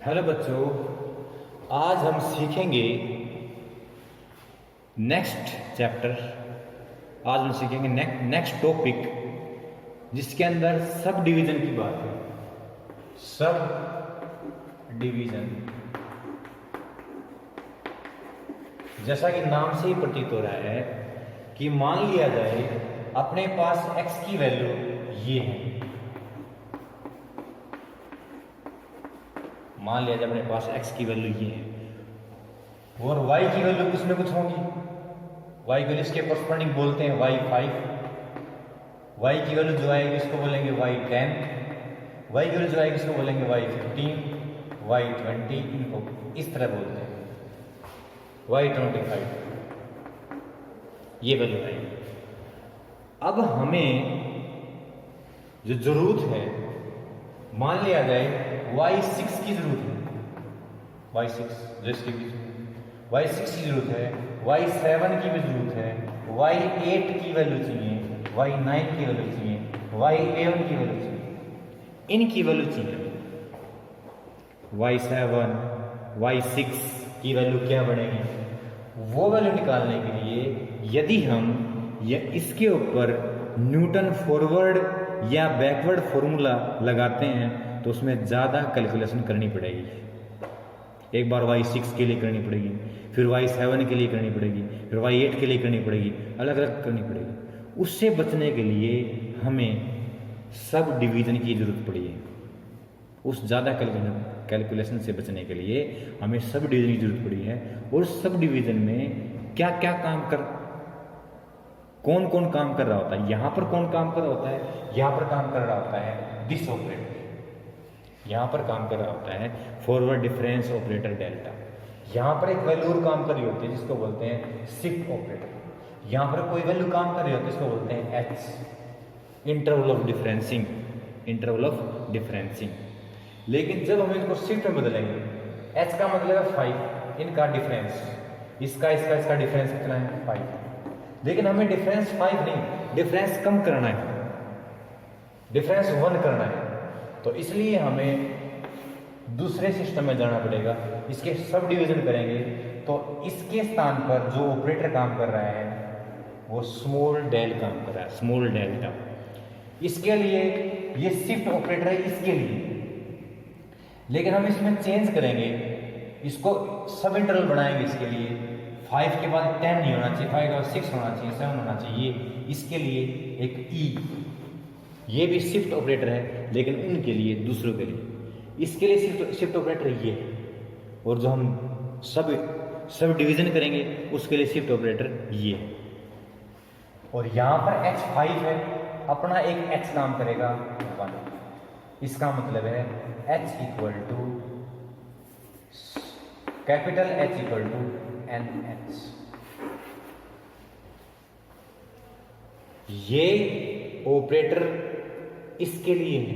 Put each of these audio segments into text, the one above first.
Hello बच्चों, आज हम सीखेंगे नेक्स्ट चैप्टर। आज हम सीखेंगे नेक्स्ट टॉपिक जिसके अंदर सब डिवीजन की बात है। सब डिवीजन, जैसा कि नाम से ही प्रतीत हो रहा है कि मान लिया जाए अपने पास x की वैल्यू ये है। मान लिया जाए अपने पास x की वैल्यू ये है और y की वैल्यू कुछ ना कुछ होगी। y की वैल्यू इसके कॉरस्पॉन्डिंग बोलते हैं y5। y की वैल्यू जो आएगी इसको बोलेंगे y10। y की वैल्यू जो आएगी इसको बोलेंगे y15, y20। इनको इस तरह बोलते हैं y25। ये वैल्यू आएगी। अब हमें जो जरूरत है, मान लिया जाए y6 की जरूरत है। y6 जो इसके बीच y6 की जरूरत है, y7 की भी जरूरत है, y8 की वैल्यू चाहिए, y9 की वैल्यू चाहिए, y11 की वैल्यू चाहिए। इनकी वैल्यू चाहिए। y7 y6 की वैल्यू क्या बनेगी, वो वैल्यू निकालने के लिए यदि हम इसके ऊपर न्यूटन फॉरवर्ड या बैकवर्ड फॉर्मूला लगाते हैं तो उसमें ज़्यादा कैलकुलेशन करनी पड़ेगी। एक बार y6 के लिए करनी पड़ेगी, फिर y7 के लिए करनी पड़ेगी, फिर y8 के लिए करनी पड़ेगी, अलग अलग करनी पड़ेगी। उससे बचने के लिए हमें सब डिवीज़न की ज़रूरत पड़ी है। उस ज़्यादा कैलकुलेशन से बचने के लिए हमें सब डिवीज़न की ज़रूरत पड़ी है। और सब डिवीज़न में क्या क्या कौन कौन काम कर रहा होता है। यहाँ पर कौन काम कर रहा होता है, यहाँ पर काम कर रहा होता है दिस ऑपरेटर। यहाँ पर काम कर रहा होता है फॉरवर्ड डिफरेंस ऑपरेटर डेल्टा। यहाँ पर एक वैल्यू और काम कर रही होती है जिसको बोलते हैं शिफ्ट ऑपरेटर। यहाँ पर कोई वैल्यू काम कर रही होती है जिसको बोलते हैं H, interval of differencing. Interval of differencing. लेकिन जब हम इनको शिफ्ट में बदलेंगे, एच का मतलब है 5, इनका डिफरेंस, इसका डिफरेंस कितना है 5। लेकिन हमें डिफरेंस 5 नहीं, डिफरेंस कम करना है, डिफरेंस 1 करना है। तो इसलिए हमें दूसरे सिस्टम में जाना पड़ेगा। इसके सब डिवीजन करेंगे तो इसके स्थान पर जो ऑपरेटर काम कर रहा है वो स्मॉल डेल काम कर रहा है, स्मॉल डेल्टा। इसके लिए ये शिफ्ट ऑपरेटर है इसके लिए, लेकिन हम इसमें चेंज करेंगे, इसको सब इंटरवल बनाएंगे। इसके लिए 5 के बाद 10 नहीं होना चाहिए, 5 के बाद 6 होना चाहिए, 7 होना चाहिए। इसके लिए एक ई, ये भी शिफ्ट ऑपरेटर है लेकिन उनके लिए, दूसरों के लिए। इसके लिए शिफ्ट ऑपरेटर ये है। और जो हम सब डिवीजन करेंगे उसके लिए शिफ्ट ऑपरेटर ये है। और यहाँ पर h5 है, अपना एक h काम करेगा 1। इसका मतलब है h equal to capital H equal to NH। ये ऑपरेटर इसके लिए है,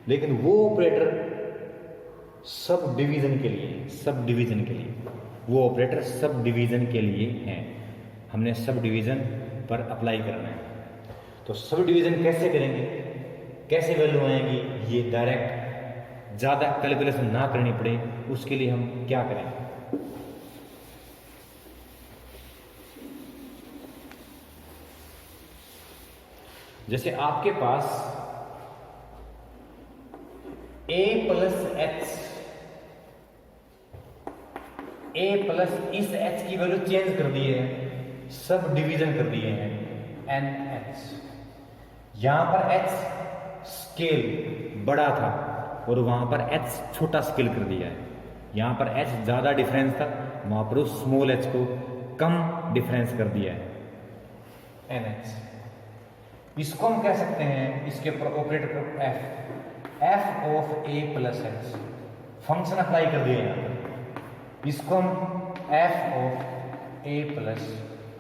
लेकिन वो ऑपरेटर सब डिवीजन के लिए है। सब डिवीजन के लिए वो ऑपरेटर सब डिवीजन के लिए है। हमने सब डिवीजन पर अप्लाई करना है। तो सब डिवीजन कैसे करेंगे, कैसे वैल्यू आएंगी, ये डायरेक्ट ज़्यादा कैलकुलेशन ना करनी पड़े, उसके लिए हम क्या करें। जैसे आपके पास a प्लस इस h की वैल्यू चेंज कर दिए है, सब डिवीजन कर दिए हैं NH। यहां पर h स्केल बड़ा था और वहां पर h छोटा स्केल कर दिया है। यहां पर h ज्यादा डिफरेंस था, वहां पर उस स्मॉल h को कम डिफरेंस कर दिया है NH। इसको हम कह सकते हैं, इसके operator f of a plus h, function apply कर दिया यहाँ पर। इसको हम f of a plus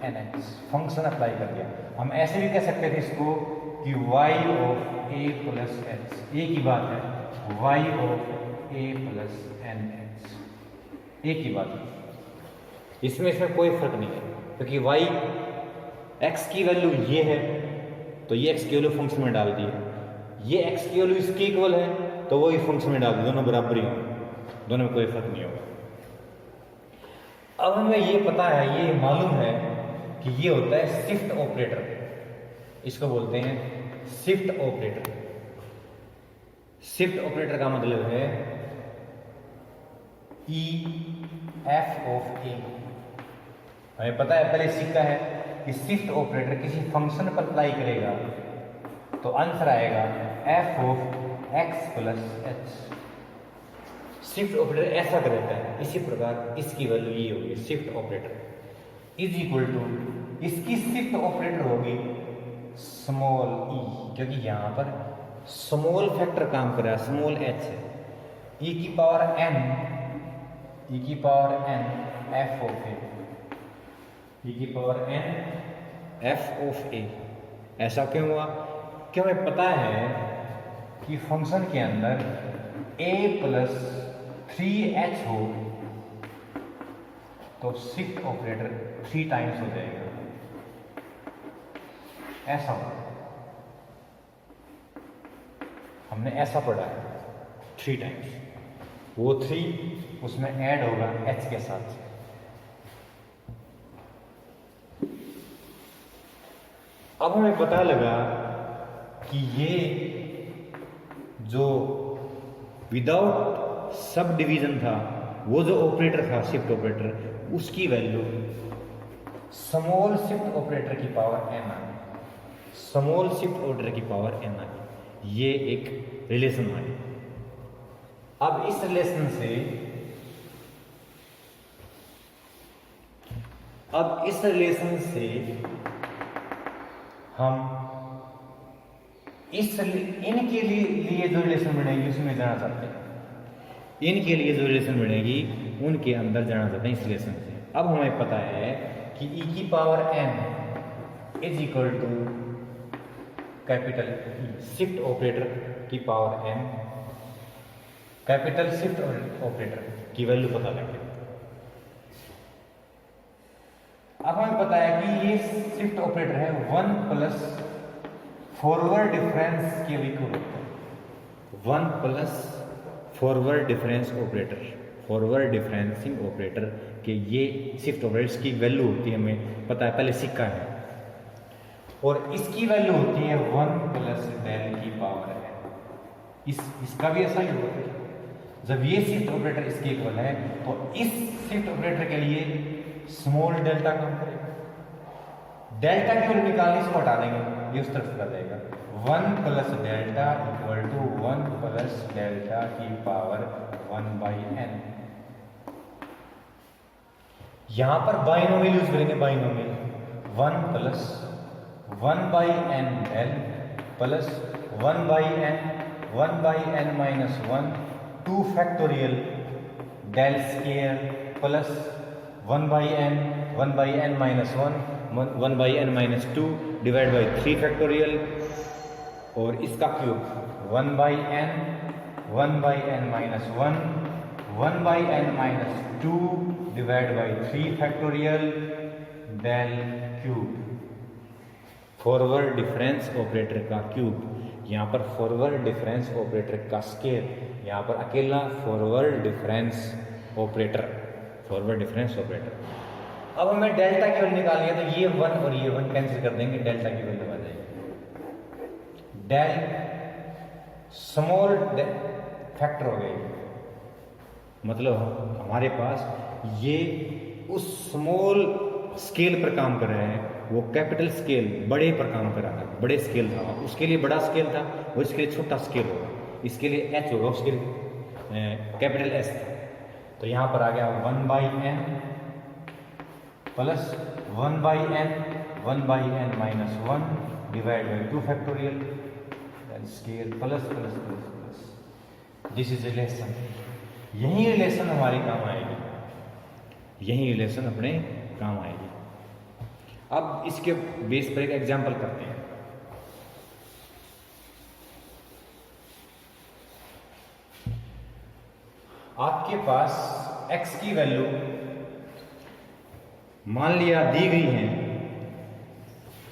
NH function apply कर दिया। हम ऐसे भी कह सकते थे इसको कि y of a plus h, एक ही बात है, y of a plus NH, एक ही बात है। इसमें कोई फर्क नहीं है, क्योंकि y x की वैल्यू ये है तो ये x की वैल्यू फंक्शन में डाल दी है, ये x की वैल्यू इसके इक्वल है तो वो ही फंक्शन में डाल दी, दोनों बराबर ही होंगे। दोनों में कोई फर्क नहीं होगा। अब हमें ये पता है, ये मालूम है कि ये होता है शिफ्ट ऑपरेटर, इसको बोलते हैं शिफ्ट ऑपरेटर। शिफ्ट ऑपरेटर का मतलब है ई एफ ऑफ ए। हमें पता है पहले सीखा है कि शिफ्ट ऑपरेटर किसी फंक्शन पर अप्लाई करेगा तो आंसर आएगा f of x plus h. Shift operator ऐसा करता है, इसी प्रकार इसकी वैल्यू ये होगी shift operator is equal to, इसकी शिफ्ट ऑपरेटर होगी स्मॉल ई, क्योंकि यहां पर स्मॉल फैक्टर काम कर रहा है, स्मॉल एच है, ई की पावर एन एफ ऑफ ए, ई की पावर एन एफ ऑफ ए। ऐसा क्यों हुआ? कि हमें पता है कि फंक्शन के अंदर a प्लस 3h हो तो शिफ्ट ऑपरेटर 3 टाइम्स हो जाएगा, ऐसा हो, हमने ऐसा पढ़ा है 3 टाइम्स, वो 3 उसमें ऐड होगा h के साथ। अब हमें पता लगा कि ये जो विदाउट सब डिवीजन था, वो जो ऑपरेटर था शिफ्ट ऑपरेटर, उसकी वैल्यू स्मॉल शिफ्ट ऑपरेटर की पावर एन आ गई, स्मॉल शिफ्ट ऑपरेटर की पावर एन आ गई। ये एक रिलेशन आ गया। अब इस रिलेशन से हम इनके लिए जो रिलेशन बनेगी उसमें जाना चाहते हैं, इनके लिए जो रिलेशन बनेगी उनके अंदर जाना चाहते हैं इस रिलेशन से। अब हमें पता है कि ई की power N is equal to capital shift operator की power N, capital shift operator की वैल्यू पता लगे। अब हमें पता है कि ये शिफ्ट ऑपरेटर है 1 प्लस फॉरवर्ड डिफरेंस के इक्वल होता है, 1 plus forward difference operator, forward differencing operator के ये शिफ्ट ऑपरेटर्स की वैल्यू होती है, हमें पता है पहले सीखा है, और इसकी वैल्यू होती है 1 प्लस डेल की पावर है। इसका भी ऐसा ही होगा, जब ये शिफ्ट ऑपरेटर इसके इक्वल है तो इस शिफ्ट ऑपरेटर के लिए स्मॉल डेल्टा काम करेगा, डेल्टा की वैल्यू निकालने इसको हटा देंगे, ये उस तरफ चला जाएगा, 1 plus delta equal to 1 plus delta की पावर 1 बाई एन। यहां पर बाइनोमियल यूज करेंगे, binomial 1 plus 1 by n del plus 1 by n minus 1 2 factorial del square plus 1 by n minus 1 by n minus 2 divide by 3 factorial, और इसका cube 1 by n minus 1 by n minus 2 divide by 3 factorial del cube, forward difference operator का cube. यहाँ पर forward difference operator का square, यहाँ पर अकेला forward difference operator, forward difference operator. अब हमें डेल्टा की वैल्यू निकालनी है, तो ये 1 और ये 1 कैंसिल कर देंगे, डेल्टा की वैल्यू आ जाएगी डेल स्मॉल फैक्टर हो गई, मतलब हमारे पास ये उस स्मॉल स्केल पर काम कर रहे हैं, वो कैपिटल स्केल बड़े पर काम कर रहा था, बड़े स्केल था, उसके लिए बड़ा स्केल था, और इसके लिए छोटा स्केल होगा, इसके लिए एच होगा, उसके लिए कैपिटल एस था। तो यहाँ पर आ गया 1 by n plus 1 by n minus 1 divide by 2 factorial scale plus plus plus plus. This is relation, यही रिलेशन हमारे काम आएगी, यही रिलेशन अपने काम आएगी। अब इसके बेस पर एक एग्जांपल करते हैं। आपके पास x की वैल्यू मान लिया दी गई है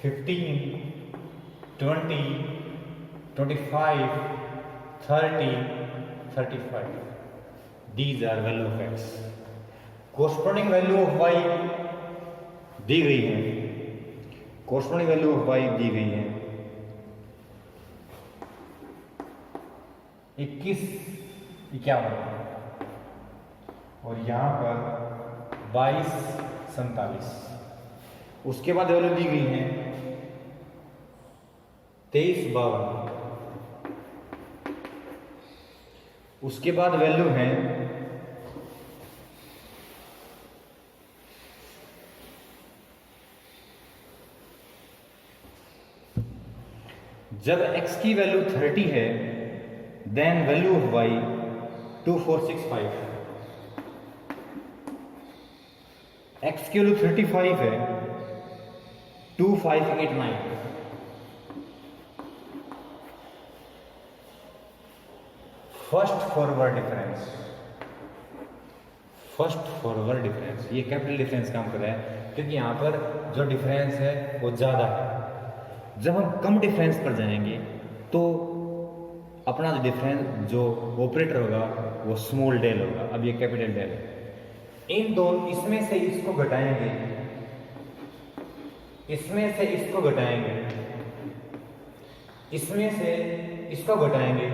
15, 20, 25, 30, 35, these are value of x. Corresponding value of y दी गई है, कोरस्पॉन्डिंग वैल्यू ऑफ वाई दी गई है 21, 51 और यहाँ पर 22, 47। उसके बाद वैल्यू दी गई है 23, 52। उसके बाद वैल्यू है 'x' की वैल्यू 30 है, then value of y 2465। x की वैल्यू 35 है, 2589। फर्स्ट फॉरवर्ड डिफरेंस, ये कैपिटल डिफरेंस काम कर रहा है क्योंकि यहां पर जो डिफरेंस है वो ज्यादा है। जब हम कम डिफरेंस पर जाएंगे तो अपना जो डिफरेंस जो ऑपरेटर होगा वो स्मॉल डेल होगा। अब ये कैपिटल डेल है। इन दोनों इसमें से इसको घटाएंगे, इसमें से इसको घटाएंगे, इसमें से इसको घटाएंगे,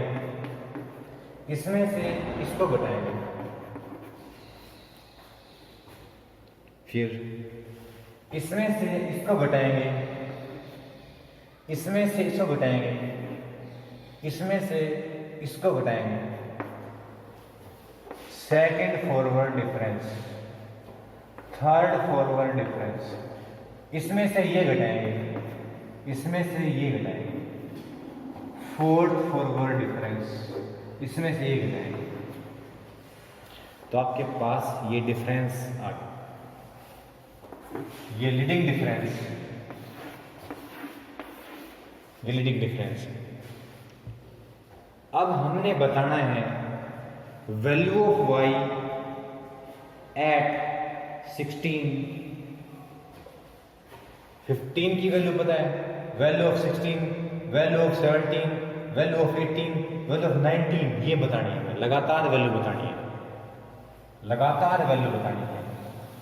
इसमें से इसको घटाएंगे, फिर इसमें से इसको घटाएंगे, इसमें से इसको घटाएंगे, इसमें से इसको घटाएंगे। Second forward difference, third forward difference, इसमें से ये घटाएंगे, इसमें से ये घटाएंगे। फोर्थ फॉरवर्ड डिफरेंस, इसमें से ये घटाएंगे। तो आपके पास ये डिफरेंस आ गया, ये लीडिंग डिफरेंस, ये लीडिंग डिफरेंस। अब हमने बताना है वैल्यू ऑफ y एट 16, 15 की वैल्यू पता है, value of 16, value of 17, value of 18, value of 19, ये बतानी है, लगातार वैल्यू बतानी है, लगातार वैल्यू बतानी है।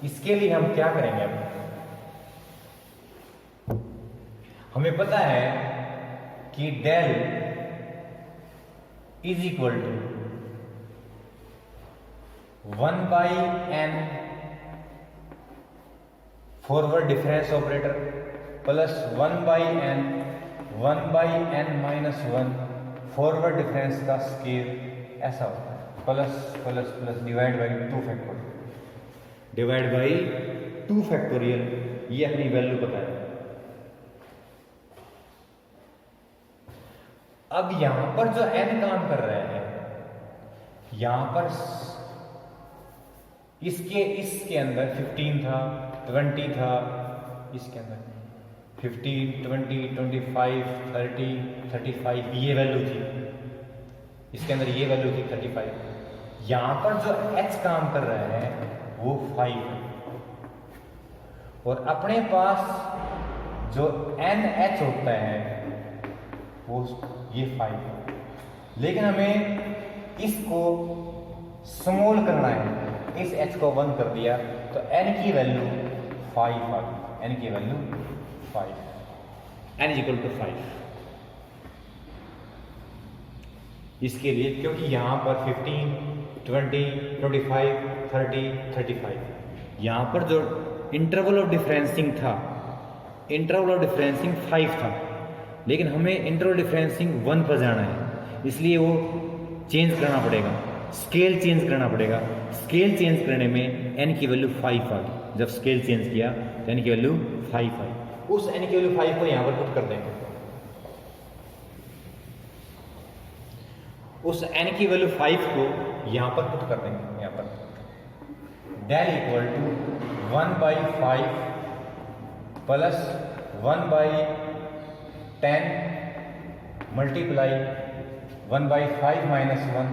इसके लिए हम क्या करेंगे? अब हमें पता है कि del is equal to 1/n forward difference operator plus 1/n minus 1 forward difference का स्केल, ऐसा होता है, plus plus plus divide by 2 factorial, divide by 2 factorial. ये अपनी वैल्यू पता है। अब यहां पर जो n काम कर रहा है, यहां पर इसके अंदर 15 था, 20 था, इसके अंदर 15, 20, 25, 30, 35 ये वैल्यू थी, इसके अंदर ये वैल्यू थी 35। यहां पर जो h काम कर रहा है वो 5 है, और अपने पास जो NH होता है वो ये 5 है। लेकिन हमें इसको स्मॉल करना है, इस h को 1 कर दिया तो n की वैल्यू 5 आ गई, n की value 5, n is equal to 5। इसके लिए क्योंकि यहां पर 15, 20, 25, 30, 35 यहां पर जो इंटरवल ऑफ डिफरेंसिंग था, इंटरवल ऑफ डिफरेंसिंग 5 था, लेकिन हमें इंटरवल डिफरेंसिंग 1 पर जाना है, इसलिए वो चेंज करना पड़ेगा, स्केल चेंज करना पड़ेगा। स्केल चेंज करने में n की वैल्यू 5 आ गई। जब स्केल चेंज किया तो n की वैल्यू 5 आई। उस n की वैल्यू 5 को यहां पर पुट कर देंगे, उस n की वैल्यू 5 को यहां पर पुट कर देंगे। यहां पर del equal to 1/5 plus 1/10 multiply 1/5 minus 1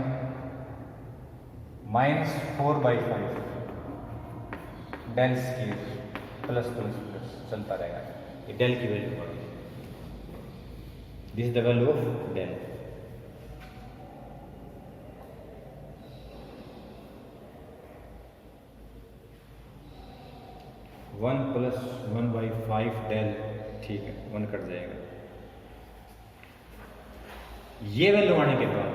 minus 4/5 del scale plus plus plus चलता रहेगा। ये डेल की value, this is the value of del. 1 plus 1/5 del, ठीक है 1 कट जाएगा। ये वैल्यू आने के बाद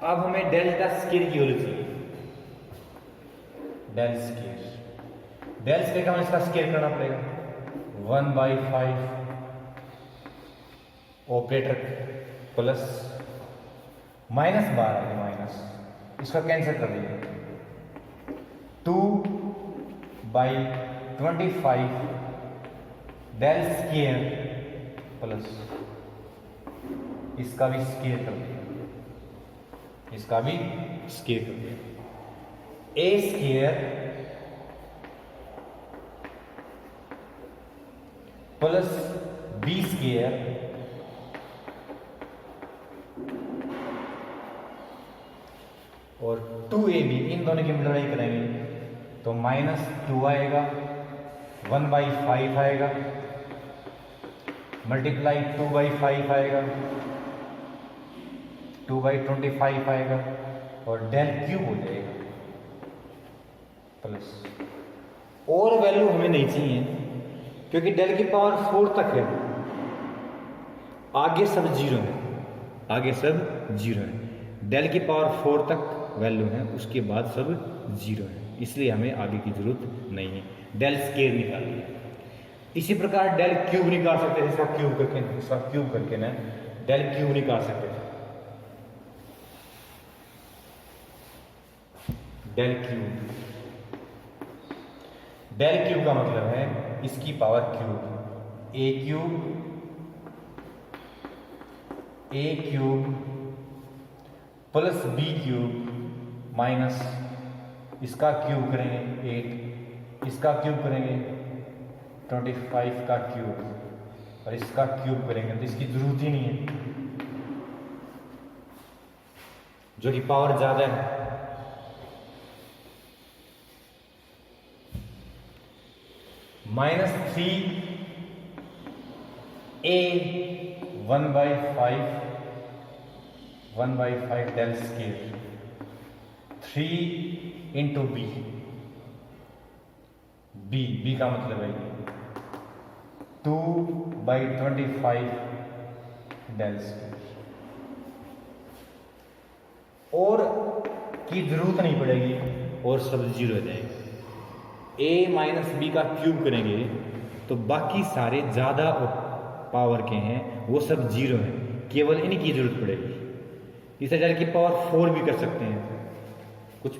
अब हमें डेल्टा स्केयर की वैल्यू चाहिए। डेल स्केयर का हमें इसका स्केयर करना पड़ेगा 1/5 ऑपरेटर प्लस माइनस बार है माइनस, इसका कैंसिल कर दीजिए 2/25 डेल स्केयर प्लस इसका भी स्केयर कर दिया, इसका भी स्केयर कर दिया ए स्केयर प्लस बी स्केयर और 2ab, इन दोनों की मल्टीप्लाई करेंगे तो -2 आएगा, 1/5 आएगा, मल्टीप्लाई 2/5 आएगा, 2/25 आएगा और डेल क्यूब हो जाएगा प्लस। और वैल्यू हमें नहीं चाहिए क्योंकि डेल की पावर 4 तक है, आगे सब जीरो है, आगे सब जीरो है। डेल की पावर 4 तक वैल्यू है, उसके बाद सब जीरो है, इसलिए हमें आगे की जरूरत नहीं है। डेल स्केयर निकालिए। इसी प्रकार डेल क्यूब निकाल सकते हैं, इसका क्यूब करके ना डेल क्यूब निकाल सकते थे। डेल क्यूब का मतलब है इसकी power cube, a cube plus b cube minus इसका क्यूब करेंगे 8, इसका क्यूब करेंगे 25 का क्यूब और इसका क्यूब करेंगे तो इसकी जरूरत ही नहीं है, जो कि पावर ज्यादा है। -3 a 1/5 del square 3 into b का मतलब है 2/25 डेल स्केयर। और की जरूरत नहीं पड़ेगी और सब जीरो हो जाएगा। a माइनस बी का क्यूब करेंगे तो बाकी सारे ज़्यादा पावर के हैं वो सब जीरो हैं, केवल इनकी जरूरत पड़ेगी। इसे डेल की पावर 4 भी कर सकते हैं, कुछ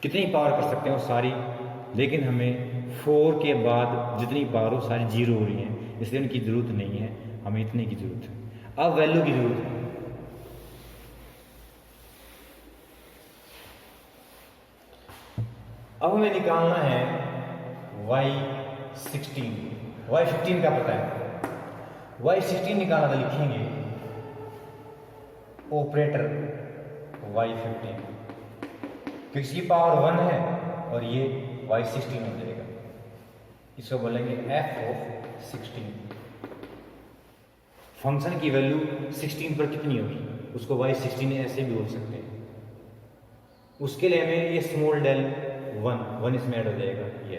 कितनी पावर कर सकते हैं वो सारी, लेकिन हमें 4 के बाद जितनी पावर हो सारी जीरो हो रही हैं, इसलिए उनकी जरूरत नहीं है, हमें इतने की जरूरत है। अब वैल्यू की जरूरत है। अब हमें निकालना है y16 का पता है, y16 निकालना तो लिखेंगे ऑपरेटर y15 क्योंकि इसकी पावर 1 है और ये y16 हो जाएगा, इसको बोलेंगे f(16). फंक्शन की वैल्यू 16 पर कितनी होगी उसको y16 ऐसे भी बोल सकते हैं। उसके लिए हमें ये स्मॉल डेल 1 इसमें ऐड हो जाएगा ये।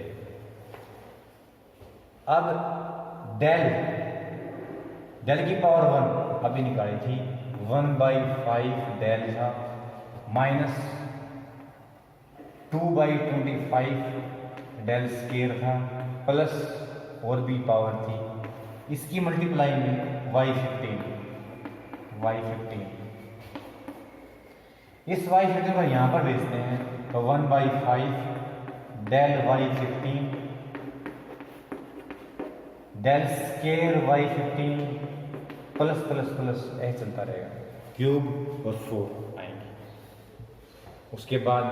अब डेल की पावर 1 अभी निकाली थी 1/5 डेल था माइनस 2/25 डेल स्केयर था प्लस और भी पावर थी, इसकी मल्टीप्लाई में y15 इस y15 को यहां पर भेजते हैं तो 1/5 del y15 del square y15 plus plus plus ऐसे चलता रहेगा, क्यूब और 4 आएंगे। उसके बाद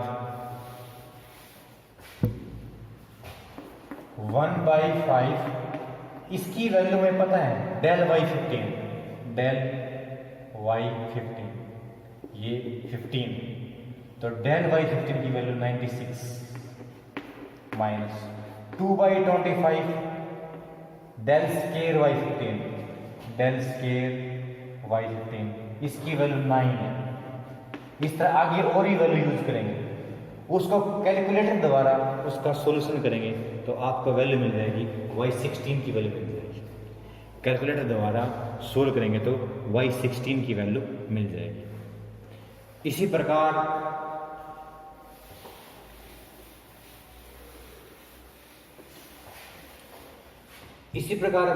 1/5 इसकी वैल्यू में पता है डेल y15 ये 15 तो डेल y15 की value 96 minus 2/25 del square y15 इसकी वैल्यू 9 है। इस तरह आगे और ही वैल्यू यूज करेंगे उसको कैलकुलेटर द्वारा उसका सॉल्यूशन करेंगे तो आपको वैल्यू मिल जाएगी y16 की वैल्यू मिल जाएगी। कैलकुलेटर द्वारा सोल्व करेंगे तो y16 की वैल्यू मिल जाएगी। इसी प्रकार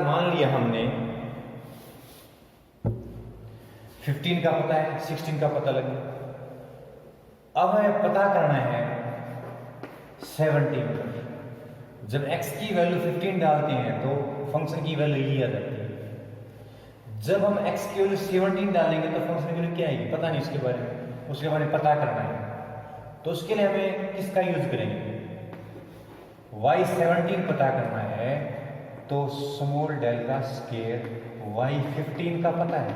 मान लिया हमने 15 का पता है, 16 का पता लग गया। अब हमें पता करना है 17। जब x की वैल्यू 15 डालते हैं तो फंक्शन की वैल्यू ये आ जाती है। जब हम x की वैल्यू 17 डालेंगे तो फंक्शन की वैल्यू क्या आएगी, पता नहीं उसके बारे में, उसके बारे में पता करना है। तो उसके लिए हमें किसका यूज करेंगे, y17 पता करना है तो स्मॉल डेल का स्केयर y15 का पता है,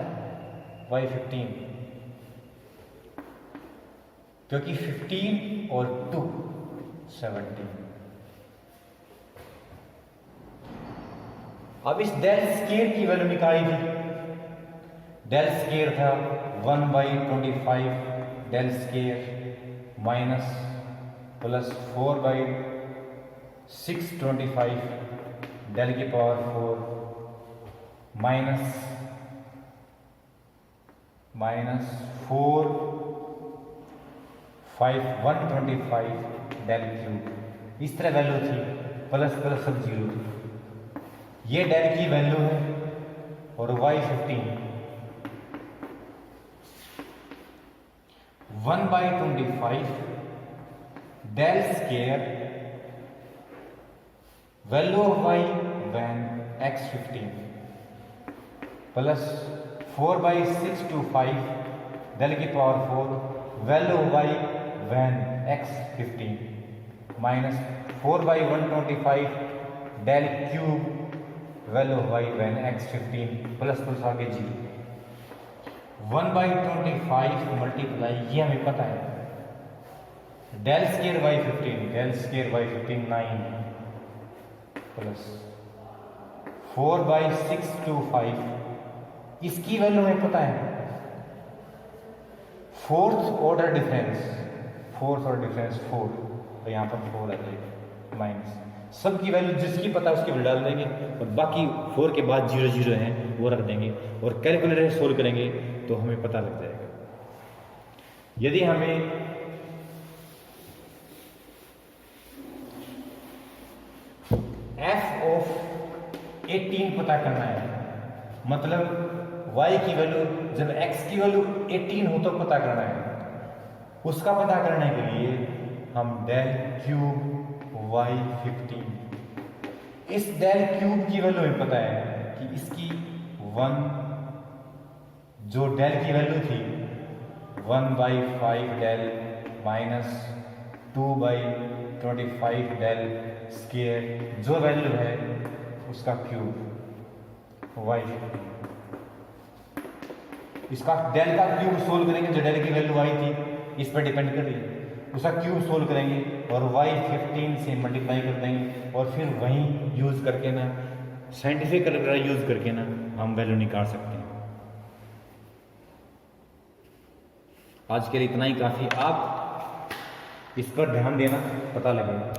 y15, क्योंकि 15 और 2 17। अब इस डेल स्केयर की वैल्यू निकाली थी। डेल स्केयर था 1/25 del square minus plus 4/625 del की पावर 4 माइनस 125 डेल क्यूब। इस तरह वैल्यू थी, प्लस प्लस सब जीरो थी। ये डेल की वैल्यू है और y15 1/25 del square value of y when x15 plus 4/625 del की power 4 value of y when x15 minus 4/125 del cube value of y when x15 plus plus आगे जी 1/25 multiply, ये हमें पता है, डेल स्केयर y15 9 प्लस 4/625 इसकी value हमें पता है, फोर्थ ऑर्डर डिफरेंस 4, तो यहाँ पर 4 आ जाएगा माइनस, सबकी वैल्यू जिसकी पता है उसकी वैल्यू डाल देंगे और बाकी 4 के बाद 0 0 हैं वो रख देंगे और कैलकुलेटर से सोल्व करेंगे तो हमें पता लग जाएगा। यदि हमें f ऑफ 18 पता करना है, मतलब y की वैल्यू जब x की वैल्यू 18 हो तो पता करना है, उसका पता करने के लिए हम डेल क्यूब y15, इस डेल क्यूब की वैल्यू हमें पता है कि इसकी 1 जो डेल की वैल्यू थी 1/5 डेल माइनस 2/25 डेल स्केयर, जो वैल्यू है उसका क्यूब y15। इसका डेल का क्यूब सोल्व करेंगे, जो डेल की वैल्यू आई थी इस पर डिपेंड कर रही है, उसका क्यूब सोल्व करेंगे और y15 से मल्टीप्लाई कर देंगे और फिर वहीं यूज करके ना साइंटिफिक कैलकुलेटर यूज करके ना हम वैल्यू निकाल सकते हैं। आज के लिए इतना ही काफ़ी, आप इस पर ध्यान देना, पता लगेगा।